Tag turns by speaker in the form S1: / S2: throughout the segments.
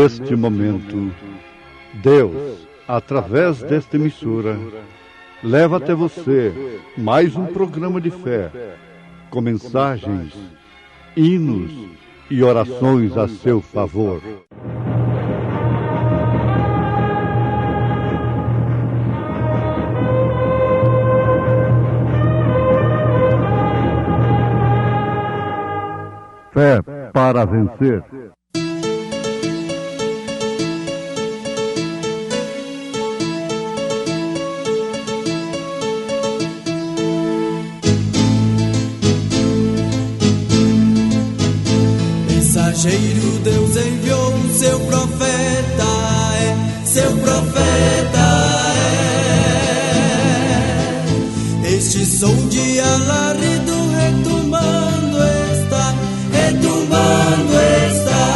S1: neste momento, Deus, através desta emissora, leva até você mais um programa de fé, com mensagens, hinos e orações a seu favor. Fé para vencer.
S2: Mensageiro, Deus enviou o seu profeta, seu profeta Este som de alarido retumbando está, retumbando está.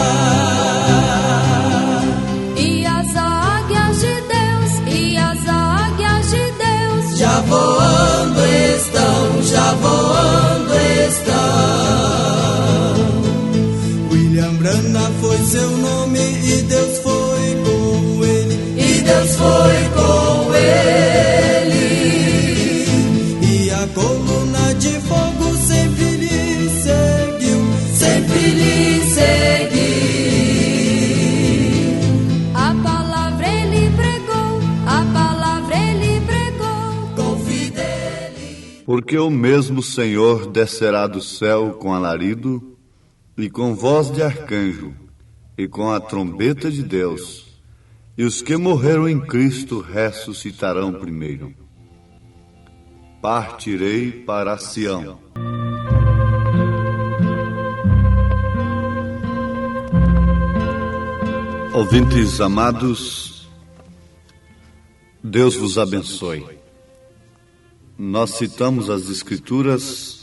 S3: E as águias de Deus, e as águias de Deus
S2: já voando estão, já voando estão. William Branham foi seu nome e Deus foi com ele, e Deus foi com ele. E a coluna de fogo sempre lhe seguiu, sempre lhe seguiu.
S3: A palavra ele pregou, a palavra ele pregou
S2: com fidelidade.
S4: Porque o mesmo Senhor descerá do céu com alarido e com voz de arcanjo, e com a trombeta de Deus, e os que morreram em Cristo ressuscitarão primeiro. Partirei para Sião. Ouvintes amados, Deus vos abençoe. Nós citamos as Escrituras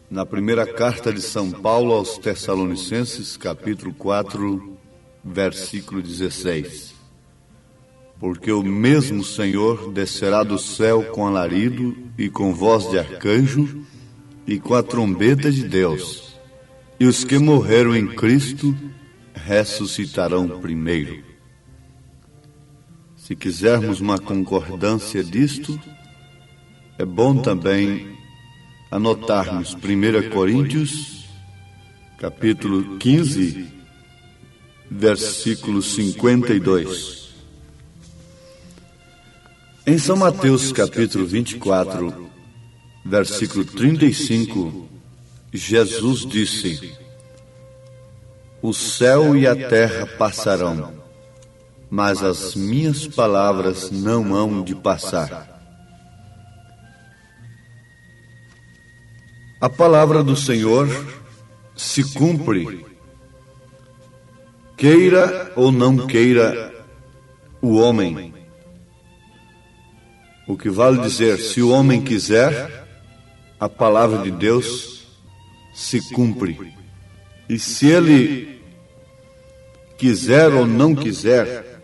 S4: na primeira carta de São Paulo aos Tessalonicenses, capítulo 4, versículo 16. Porque o mesmo Senhor descerá do céu com alarido e com voz de arcanjo e com a trombeta de Deus, e os que morreram em Cristo ressuscitarão primeiro. Se quisermos uma concordância disto, é bom também anotarmos 1 Coríntios, capítulo 15, versículo 52. Em São Mateus, capítulo 24, versículo 35, Jesus disse: O céu e a terra passarão, mas as minhas palavras não hão de passar. A palavra do Senhor se cumpre, queira ou não queira o homem. O que vale dizer, se o homem quiser, a palavra de Deus se cumpre. E se ele quiser ou não quiser,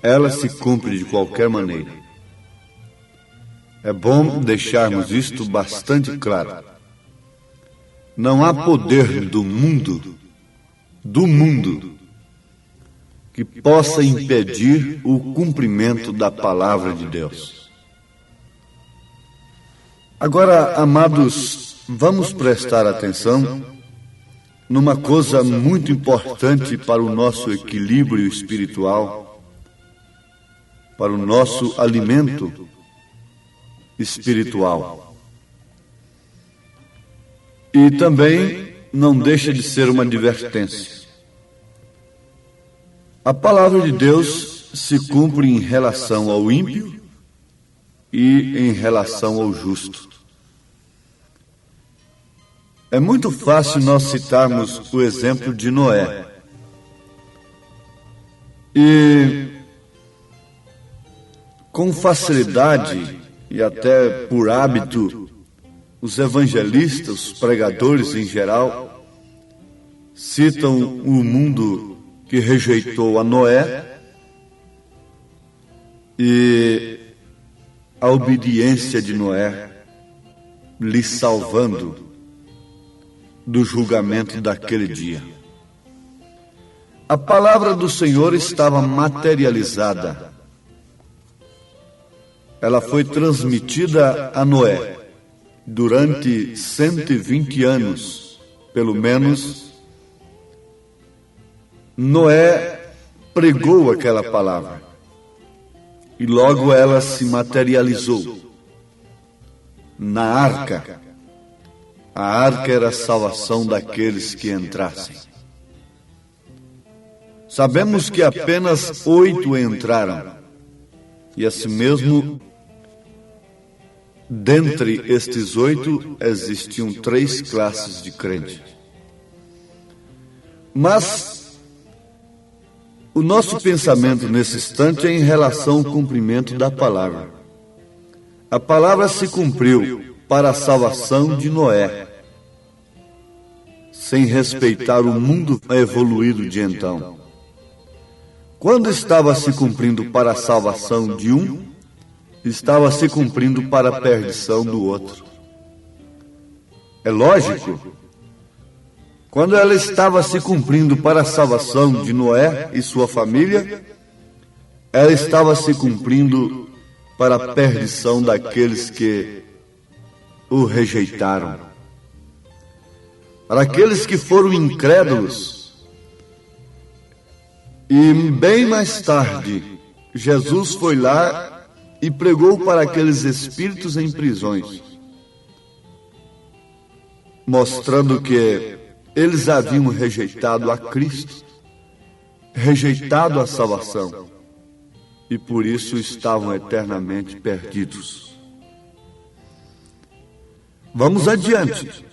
S4: ela se cumpre de qualquer maneira. É bom deixarmos isto bastante claro. Não há poder do mundo, que possa impedir o cumprimento da palavra de Deus. Agora, amados, vamos prestar atenção numa coisa muito importante para o nosso equilíbrio espiritual, para o nosso alimento espiritual. E também não deixa de ser uma advertência. A palavra de Deus se cumpre em relação ao ímpio e em relação ao justo. É muito fácil nós citarmos o exemplo de Noé. E com facilidade e até por hábito, os evangelistas, os pregadores em geral, citam o mundo que rejeitou a Noé e a obediência de Noé lhe salvando do julgamento daquele dia. A palavra do Senhor estava materializada. Ela foi transmitida a Noé durante 120 anos, pelo menos. Noé pregou aquela palavra e logo ela se materializou na arca. A arca era a salvação daqueles que entrassem. Sabemos que apenas 8 entraram, e assim mesmo, dentre estes 8, existiam 3 classes de crentes. Mas o nosso pensamento nesse instante é em relação ao cumprimento da palavra. A palavra se cumpriu para a salvação de Noé, sem respeitar o mundo evoluído de então. Quando estava se cumprindo para a salvação de um, estava se cumprindo para a perdição do outro. É lógico, quando ela estava se cumprindo para a salvação de Noé e sua família, ela estava se cumprindo para a perdição daqueles que o rejeitaram. Para aqueles que foram incrédulos. E bem mais tarde, Jesus foi lá e pregou para aqueles espíritos em prisões, mostrando que eles haviam rejeitado a Cristo, rejeitado a salvação, e por isso estavam eternamente perdidos. Vamos adiante.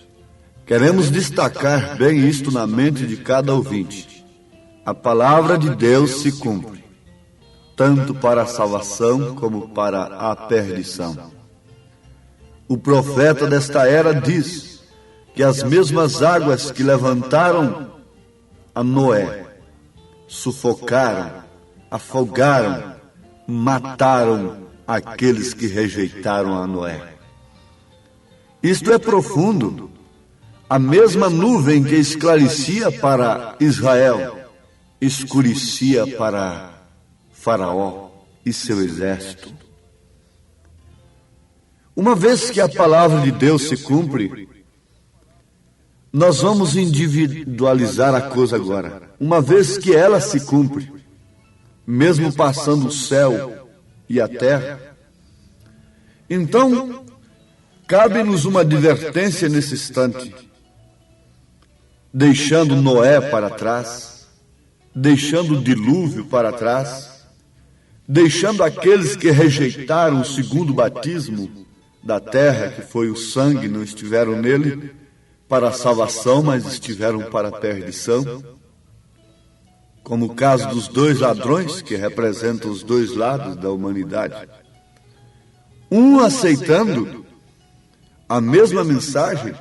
S4: Queremos destacar bem isto na mente de cada ouvinte. A palavra de Deus se cumpre, tanto para a salvação como para a perdição. O profeta desta era diz que as mesmas águas que levantaram a Noé, sufocaram, afogaram, mataram aqueles que rejeitaram a Noé. Isto é profundo. A mesma nuvem que esclarecia para Israel, escurecia para Faraó e seu exército. Uma vez que a palavra de Deus se cumpre, nós vamos individualizar a coisa agora. Uma vez que ela se cumpre, mesmo passando o céu e a terra, então cabe-nos uma advertência nesse instante, deixando Noé para trás, deixando o dilúvio para trás, deixando aqueles que rejeitaram o segundo batismo da terra, que foi o sangue, não estiveram nele para a salvação, mas estiveram para a perdição, como o caso dos 2 ladrões, que representam os 2 lados da humanidade. Um aceitando a mesma mensagem,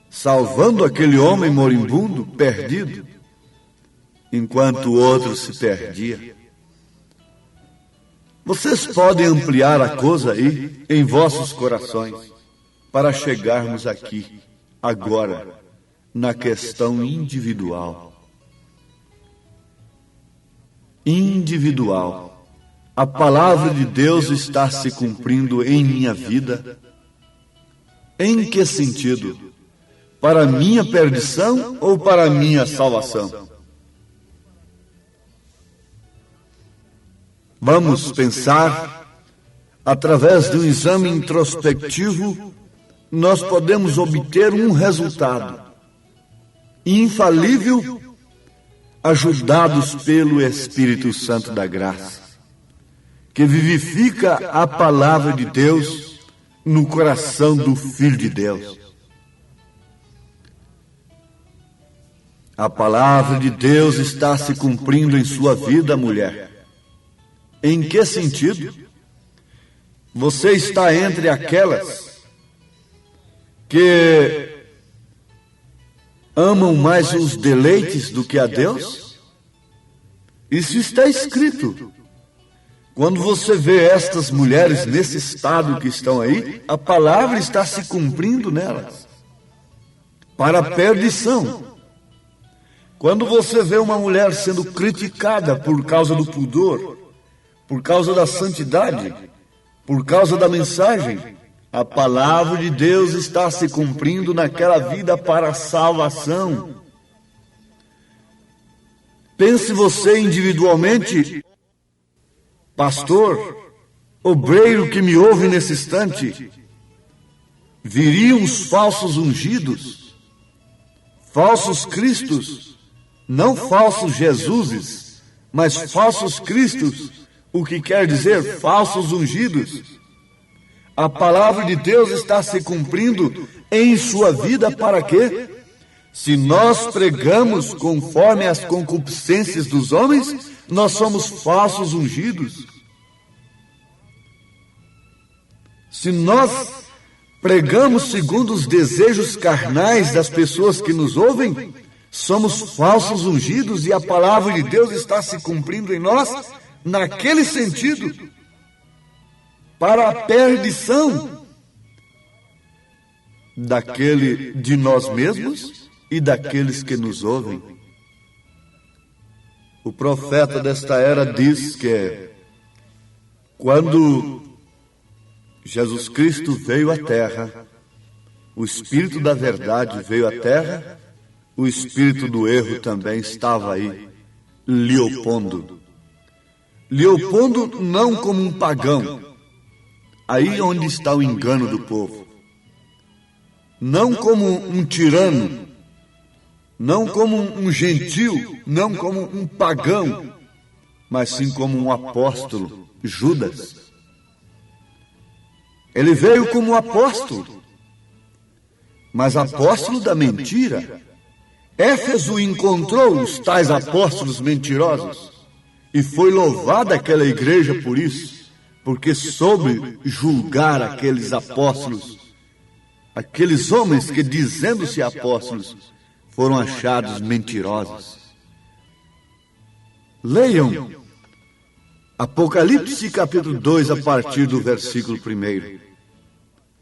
S4: salvando aquele homem moribundo, perdido, enquanto o outro se perdia. Vocês podem ampliar a coisa aí em vossos corações para chegarmos aqui, agora, na questão individual. Individual. A palavra de Deus está se cumprindo em minha vida. Em que sentido? Para minha perdição ou para minha salvação? Vamos pensar, através de um exame introspectivo, nós podemos obter um resultado infalível, ajudados pelo Espírito Santo da graça, que vivifica a palavra de Deus no coração do Filho de Deus. A palavra de Deus está se cumprindo em sua vida, mulher. Em que sentido? Você está entre aquelas que amam mais os deleites do que a Deus? Isso está escrito. Quando você vê estas mulheres nesse estado que estão aí, a palavra está se cumprindo nelas, para a perdição. Quando você vê uma mulher sendo criticada por causa do pudor, por causa da santidade, por causa da mensagem, a palavra de Deus está se cumprindo naquela vida para a salvação. Pense você individualmente, pastor, obreiro que me ouve nesse instante, viriam os falsos ungidos, falsos cristos, não falsos Jesuses, mas falsos cristos, o que quer dizer falsos ungidos. A palavra de Deus está se cumprindo em sua vida para quê? Se nós pregamos conforme as concupiscências dos homens, nós somos falsos ungidos. Se nós pregamos segundo os desejos carnais das pessoas que nos ouvem, somos falsos ungidos e a palavra de Deus está se cumprindo em nós naquele sentido, para a perdição daquele de nós mesmos e daqueles que nos ouvem. O profeta desta era diz que quando Jesus Cristo veio à terra, o Espírito da verdade veio à terra, o Espírito do erro também estava aí, lhe opondo. Lhe opondo não como um pagão, aí onde está o engano do povo. Não como um tirano, não como um gentil, não como um pagão, mas sim como um apóstolo, Judas. Ele veio como apóstolo, mas apóstolo da mentira. Éfeso encontrou os tais apóstolos mentirosos e foi louvada aquela igreja por isso, porque soube julgar aqueles apóstolos, aqueles homens que, dizendo-se apóstolos, foram achados mentirosos. Leiam Apocalipse capítulo 2, a partir do versículo 1.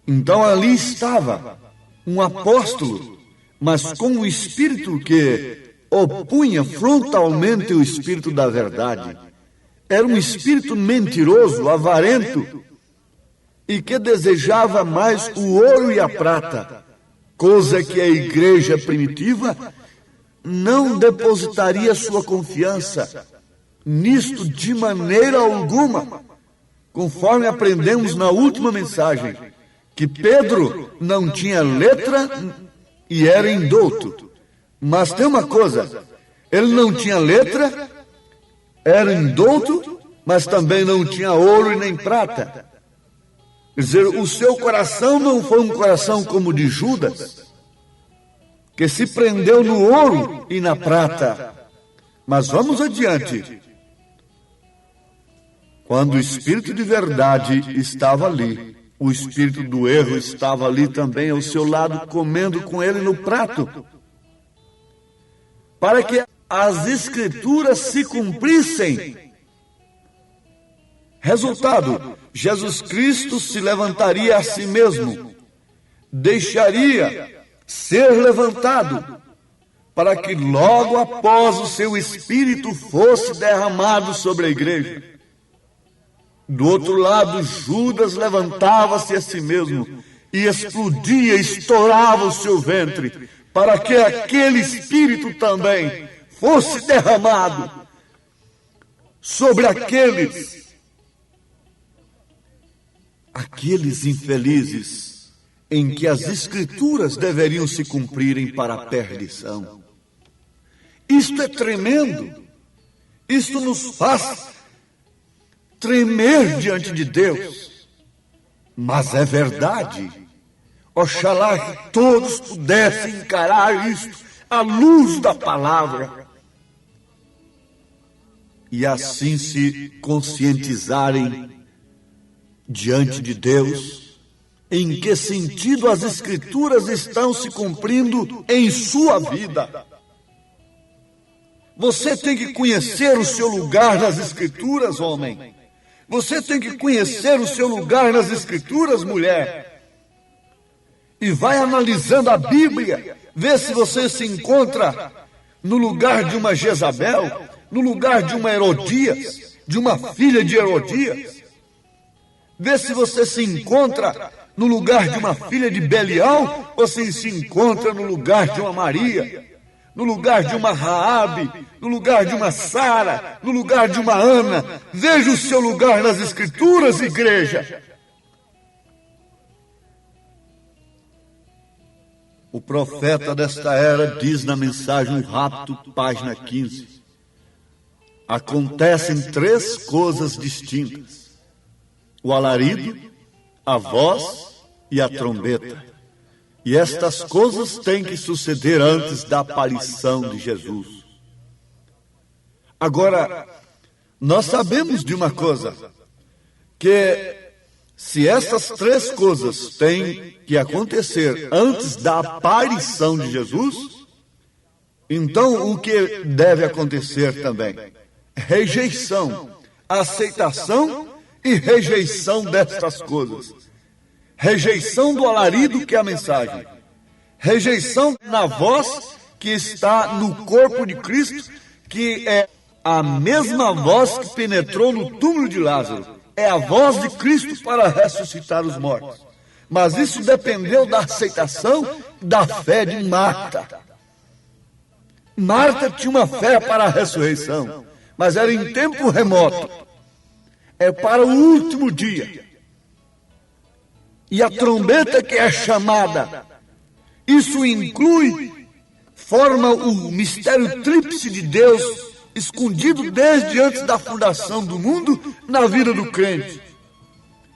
S4: Então ali estava um apóstolo, mas com um espírito que opunha frontalmente o espírito da verdade. Era um espírito mentiroso, avarento, e que desejava mais o ouro e a prata, coisa que a igreja primitiva não depositaria sua confiança nisto de maneira alguma, conforme aprendemos na última mensagem, que Pedro não tinha letra e era indouto. Mas tem uma coisa, ele não tinha letra, era indouto, mas também não tinha ouro e nem prata. Quer dizer, o seu coração não foi um coração como o de Judas, que se prendeu no ouro e na prata. Mas vamos adiante. Quando o Espírito de verdade estava ali, o espírito do erro estava ali também ao seu lado, comendo com ele no prato, para que as Escrituras se cumprissem. Resultado, Jesus Cristo se levantaria a si mesmo, deixaria ser levantado, para que logo após o seu Espírito fosse derramado sobre a igreja. Do outro lado, Judas levantava-se a si mesmo e explodia, estourava o seu ventre, para que aquele Espírito também fosse derramado sobre aqueles infelizes em que as Escrituras deveriam se cumprirem para a perdição. Isto é tremendo. Isto nos faz tremer diante de Deus, mas é verdade. Oxalá que todos pudessem encarar isto à luz da palavra e assim se conscientizarem diante de Deus em que sentido as Escrituras estão se cumprindo em sua vida. Você tem que conhecer o seu lugar nas Escrituras, homem. Você tem que conhecer o seu lugar nas Escrituras, mulher. E vai analisando a Bíblia, vê se você se encontra no lugar de uma Jezabel, no lugar de uma Herodias, de uma filha de Herodias. Vê se você se encontra no lugar de uma filha de Belial, ou se encontra no lugar de uma Maria, no lugar de uma Raabe, no lugar de uma Sara, no lugar de uma Ana. Veja o seu lugar nas Escrituras, igreja. O profeta desta era diz na mensagem O Rapto, página 15. Acontecem 3 coisas distintas: o alarido, a voz e a trombeta. E estas coisas têm que suceder antes da aparição de Jesus. Agora, nós sabemos de uma coisa, que se essas 3 coisas têm que acontecer antes da aparição de Jesus, então o que deve acontecer também? Rejeição, aceitação e rejeição destas coisas. Rejeição do alarido, que é a mensagem. Rejeição na voz que está no corpo de Cristo, que é a mesma voz que penetrou no túmulo de Lázaro. É a voz de Cristo para ressuscitar os mortos. Mas isso dependeu da aceitação, da fé de Marta. Marta tinha uma fé para a ressurreição, mas era em tempo remoto. É para o último dia. E a trombeta que é chamada, isso inclui, forma o mistério tríplice de Deus, escondido desde antes da fundação do mundo na vida do crente.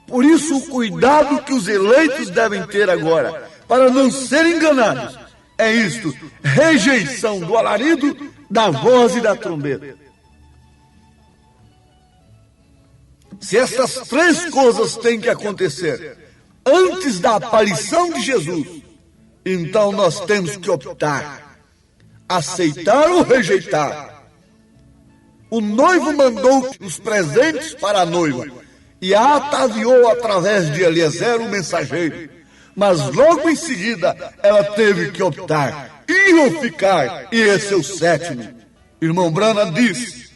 S4: Por isso, o cuidado que os eleitos devem ter agora, para não serem enganados, é isto: rejeição do alarido, da voz e da trombeta. Se essas 3 coisas têm que acontecer antes da aparição de Jesus, então nós temos que optar, aceitar ou rejeitar. O noivo mandou os presentes para a noiva e a ataviou através de Eliezer, o mensageiro. Mas logo em seguida ela teve que optar, ir ou ficar, e esse é o 7º. Irmão Branham disse: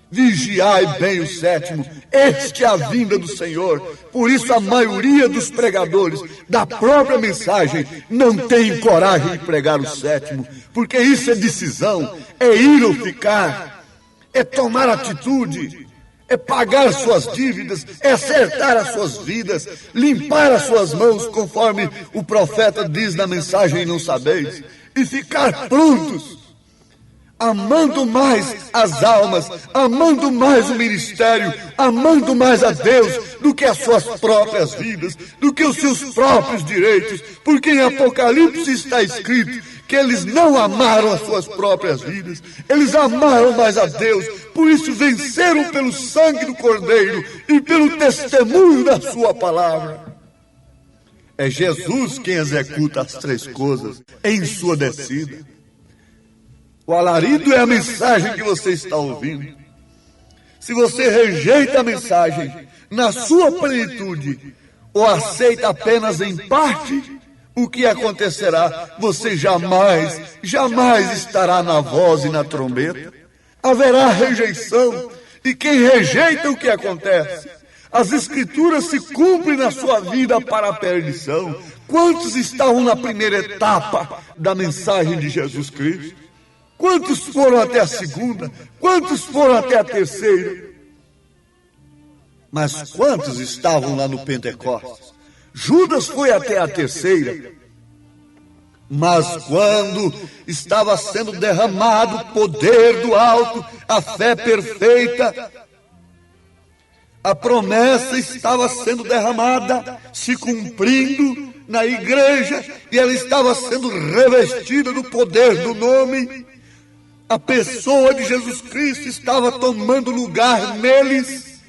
S4: vigiai bem o 7º, este é a vinda do Senhor. Por isso a maioria dos pregadores da própria mensagem não tem coragem de pregar o 7º, porque isso é decisão, é ir ou ficar, é tomar atitude, é pagar suas dívidas, é acertar as suas vidas, limpar as suas mãos, conforme o profeta diz na mensagem Não Sabeis, e ficar prontos, amando mais as almas, amando mais o ministério, amando mais a Deus do que as suas próprias vidas, do que os seus próprios direitos, porque em Apocalipse está escrito que eles não amaram as suas próprias vidas, eles amaram mais a Deus, por isso venceram pelo sangue do Cordeiro e pelo testemunho da sua palavra. É Jesus quem executa as 3 coisas em sua descida. O alarido é a mensagem que você está ouvindo. Se você rejeita a mensagem na sua plenitude ou aceita apenas em parte, o que acontecerá? Você jamais estará na voz e na trombeta. Haverá rejeição. E quem rejeita, o que acontece? As Escrituras se cumprem na sua vida para a perdição. Quantos estavam na primeira etapa da mensagem de Jesus Cristo? Quantos foram até a segunda? Quantos foram até a terceira? Mas quantos estavam lá no Pentecostes? Judas foi até a terceira. Mas quando estava sendo derramado o poder do alto, a fé perfeita, a promessa estava sendo derramada, se cumprindo na igreja, e ela estava sendo revestida do poder do nome. A pessoa de Jesus Cristo estava tomando lugar neles,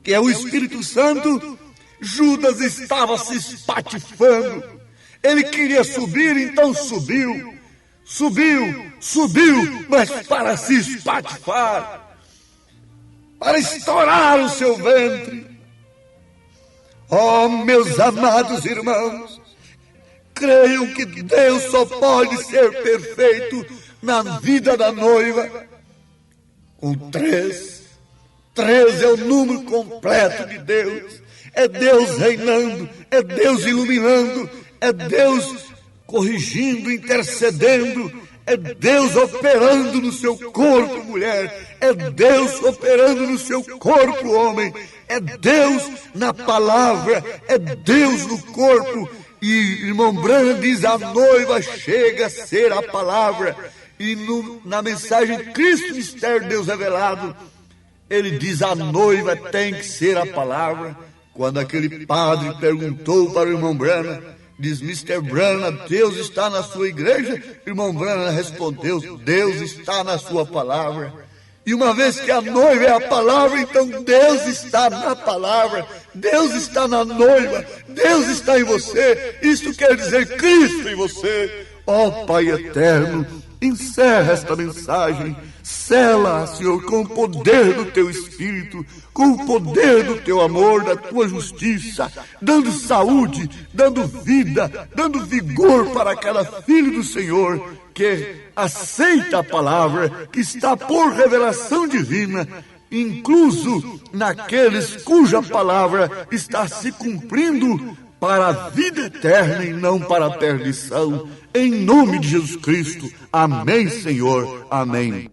S4: que é o Espírito Santo. Judas estava se espatifando. Ele queria subir, então subiu, mas para se espatifar, para estourar o seu ventre. Oh, meus amados irmãos, creiam que Deus só pode ser perfeito na vida da noiva. Com 3 é o número completo de Deus. É Deus reinando, é Deus iluminando, é Deus corrigindo, intercedendo, é Deus operando no seu corpo, mulher, é Deus operando no seu corpo, homem, é Deus na palavra, é Deus no corpo. E irmão Branham diz: a noiva chega a ser a palavra. E na mensagem Cristo, mistério de Deus revelado, ele diz: a noiva tem que ser a palavra. Quando aquele padre perguntou para o irmão Branham, diz: Mr. Branham, Deus está na sua igreja? Irmão Branham respondeu: Deus está na sua palavra. E uma vez que a noiva é a palavra, então Deus está na palavra, Deus está na noiva, Deus está em você. Isto quer dizer Cristo em você. Ó Pai eterno, encerra esta mensagem, sela, Senhor, com o poder do Teu Espírito, com o poder do Teu amor, da Tua justiça, dando saúde, dando vida, dando vigor para cada filho do Senhor, que aceita a palavra, que está por revelação divina, incluso naqueles cuja palavra está se cumprindo para a vida eterna e não para a perdição. Em nome de Jesus Cristo. Amém, Senhor. Amém.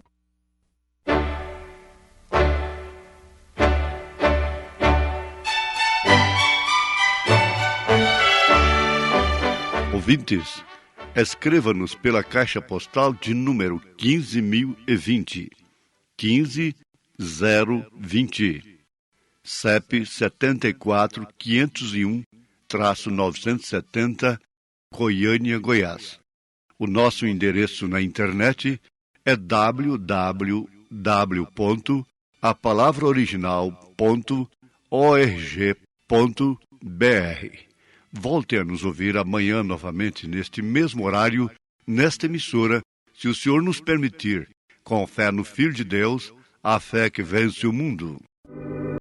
S1: Ouvintes, escreva-nos pela caixa postal de número 15.020, 15020, CEP 74.501-970, Goiânia, Goiás. O nosso endereço na internet é www.apalavraoriginal.org.br. Volte a nos ouvir amanhã novamente neste mesmo horário, nesta emissora, se o Senhor nos permitir, com fé no Filho de Deus, a fé que vence o mundo.